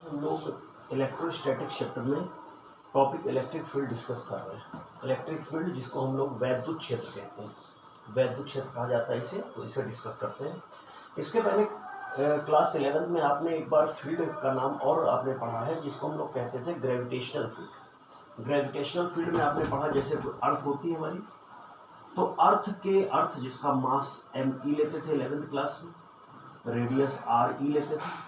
हम लोग electrostatic chapter में टॉपिक इलेक्ट्रिक फील्ड डिस्कस कर रहे हैं। इलेक्ट्रिक फील्ड जिसको हम लोग वैद्युत क्षेत्र कहते हैं, वैद्युत क्षेत्र कहा जाता है इसे, तो इसे डिस्कस करते हैं। इसके पहले क्लास 11 में आपने एक बार फील्ड का नाम और आपने पढ़ा है जिसको हम लोग कहते थे ग्रेविटेशनल फील्ड। ग्रेविटेशनल फील्ड में आपने पढ़ा जैसे अर्थ होती है हमारी, तो अर्थ जिसका मास m लेते थे 11th क्लास में, रेडियस re लेते थे।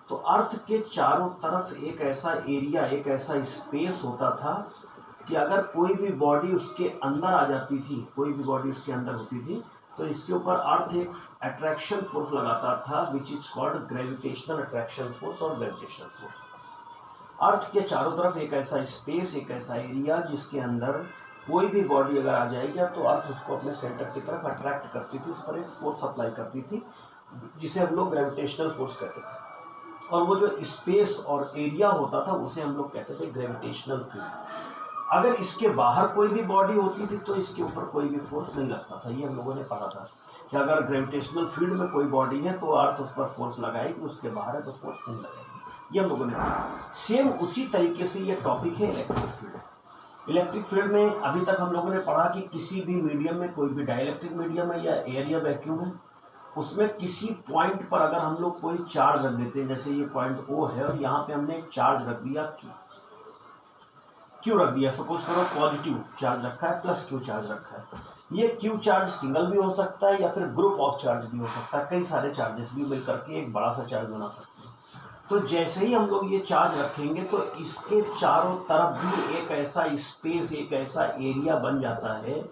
तो अर्थ के चारों तरफ एक ऐसा एरिया, एक ऐसा स्पेस होता था कि अगर कोई भी बॉडी उसके अंदर आ जाती थी, कोई भी बॉडी उसके अंदर होती थी, तो इसके ऊपर अर्थ एक अट्रैक्शन फोर्स लगाता था which is called gravitational attraction force और ग्रेविटेशनल फोर्स। अर्थ के चारों तरफ एक ऐसा स्पेस, एक ऐसा एरिया जिसके अंदर कोई भी बॉडी अगर आ जाएगी तो अर्थ उसको अपने सेंटर की तरफ अट्रैक्ट करती थी, उस पर एक फोर्स अप्लाई करती थी जिसे हम लोग ग्रेविटेशनल फोर्स कहते थे। और वो जो स्पेस और एरिया होता था उसे हम लोग कहते थे ग्रेविटेशनल फील्ड। अगर इसके बाहर कोई भी बॉडी होती थी तो इसके ऊपर कोई भी फोर्स नहीं लगता था। ये हम लोगों ने पढ़ा था कि अगर ग्रेविटेशनल फील्ड में कोई बॉडी है तो अर्थ उस पर फोर्स लगाएगी, उसके बाहर है तो फोर्स नहीं लगाएगी। ये हम लोगों ने पढ़ा। सेम उसी तरीके से ये टॉपिक है इलेक्ट्रिक फील्ड। इलेक्ट्रिक फील्ड में अभी तक हम लोगों ने पढ़ा कि किसी भी मीडियम में, कोई भी डाइलेक्ट्रिक मीडियम है या एयर या वैक्यूम है, उसमें किसी पॉइंट पर अगर हम लोग कोई चार्ज रख देते हैं, जैसे ये पॉइंट O है और यहाँ पे हमने एक चार्ज रख दिया Q रख दिया, सपोज करो पॉजिटिव चार्ज रखा है प्लस Q चार्ज रखा है। ये Q चार्ज सिंगल भी हो सकता है या फिर ग्रुप ऑफ चार्ज भी हो सकता है, कई सारे चार्जेस भी मिल करके एक बड़ा सा चार्ज बना सकते हैं। तो जैसे ही हम लोग ये चार्ज रखेंगे तो इसके चारों तरफ भी एक ऐसा स्पेस, एक ऐसा एरिया बन जाता है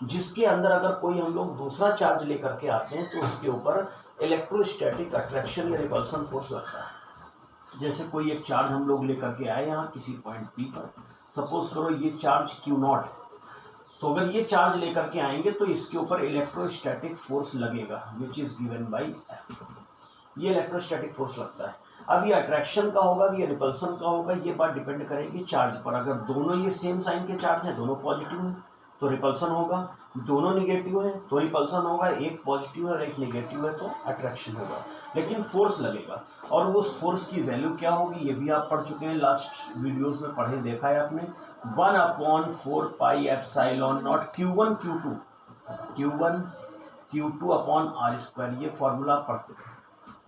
जिसके अंदर अगर कोई हम लोग दूसरा चार्ज लेकर के आते हैं तो उसके ऊपर इलेक्ट्रोस्टैटिक अट्रैक्शन या रिपल्सन फोर्स लगता है। जैसे कोई एक चार्ज हम लोग लेकर के आए यहाँ किसी पॉइंट P पर, सपोज करो ये चार्ज Q0, तो अगर ये चार्ज लेकर के आएंगे तो इसके ऊपर इलेक्ट्रोस्टैटिक फोर्स लगेगा which is given by F। ये इलेक्ट्रोस्टैटिक फोर्स लगता है। अब ये अट्रैक्शन का होगा कि ये रिपल्सन का होगा, ये बात डिपेंड करेगी चार्ज पर। अगर दोनों ये सेम साइन के चार्ज हैं, दोनों पॉजिटिव हैं तो रिपल्सन होगा, दोनों निगेटिव है तो रिपल्सन होगा, एक पॉजिटिव है और एक निगेटिव है तो अट्रैक्शन होगा, लेकिन फोर्स लगेगा। और उस फोर्स की वैल्यू क्या होगी ये भी आप पढ़ चुके हैं, लास्ट वीडियोस में पढ़े देखा है आपने, 1/4 pi epsilon not Q1 Q2 upon r², ये फॉर्मूला पढ़ते हैं।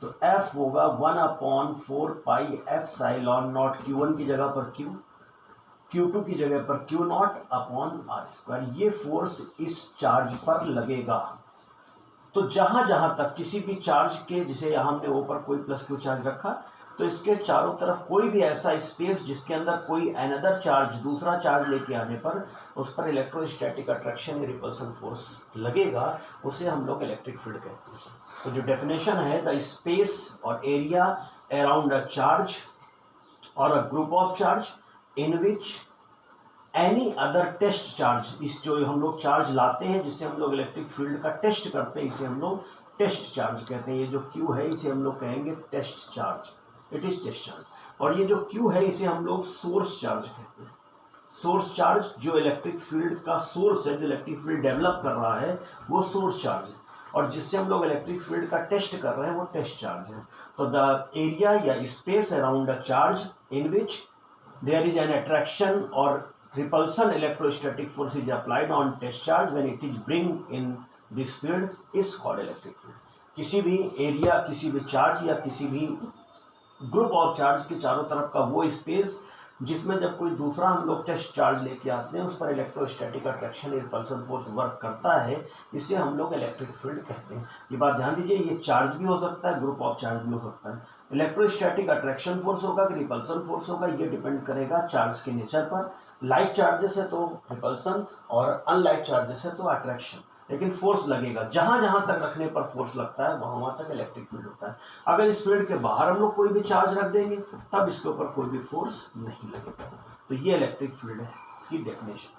तो F होगा 1/4 पाई एप्सिलॉन नॉट, Q1 की जगह पर Q, Q2 की जगह पर Q0 अपॉन r²। ये फोर्स इस चार्ज पर लगेगा। तो जहां जहां तक किसी भी चार्ज के, जिसे यहाँ हमने ऊपर कोई प्लस Q चार्ज रखा, तो इसके चारों तरफ कोई भी ऐसा स्पेस जिसके अंदर कोई अनदर चार्ज, दूसरा चार्ज लेके आने पर उस पर इलेक्ट्रोस्टैटिक अट्रैक्शन या रिपल्सन फोर्स लगेगा, उसे हम लोग इलेक्ट्रिक फील्ड कहते हैं। तो जो डेफिनेशन है, द स्पेस और एरिया अराउंड अ चार्ज और a group of charge in which any other test charge, इस जो हम लोग चार्ज लाते हैं जिससे हम लोग इलेक्ट्रिक फील्ड का टेस्ट करते हैं, इसे हम लोग टेस्ट चार्ज कहते हैं। ये जो Q है इसे हम लोग कहेंगे test charge, it is test charge. और ये जो Q है इसे हम लोग सोर्स चार्ज कहते हैं। सोर्स चार्ज जो इलेक्ट्रिक फील्ड का सोर्स है, जो इलेक्ट्रिक फील्ड डेवलप कर रहा है वो सोर्स चार्ज है, और जिससे हम लोग इलेक्ट्रिक फील्ड का टेस्ट कर रहे हैं वो टेस्ट चार्ज है। तो द एरिया या space around a charge in which there is an attraction or repulsion electrostatic force is applied on test charge when it is bring in this field is called electric field। किसी भी area, किसी भी charge या किसी भी group of charge के चारों तरफ का वो स्पेस जिसमें जब कोई दूसरा हम लोग टेस्ट चार्ज लेके आते हैं उस पर electrostatic attraction repulsion force work करता है, इसे हम लोग इलेक्ट्रिक फील्ड कहते हैं। ये बात ध्यान दीजिए, ये चार्ज भी हो सकता है, ग्रुप ऑफ चार्ज भी हो सकता है। इलेक्ट्रोस्टैटिक अट्रैक्शन फोर्स होगा कि रिपल्सन फोर्स होगा, ये डिपेंड करेगा चार्ज के नेचर पर। लाइक चार्जेस है तो रिपल्सन और अनलाइक चार्जेस है तो अट्रैक्शन, लेकिन फोर्स लगेगा। जहां जहां तक रखने पर फोर्स लगता है वहां तक इलेक्ट्रिक फील्ड होता है। अगर इस फील्ड के बाहर हम लोग कोई भी चार्ज रख देंगे तब इसके ऊपर कोई भी फोर्स नहीं लगेगा। तो ये इलेक्ट्रिक फील्ड है की डेफिनेशन।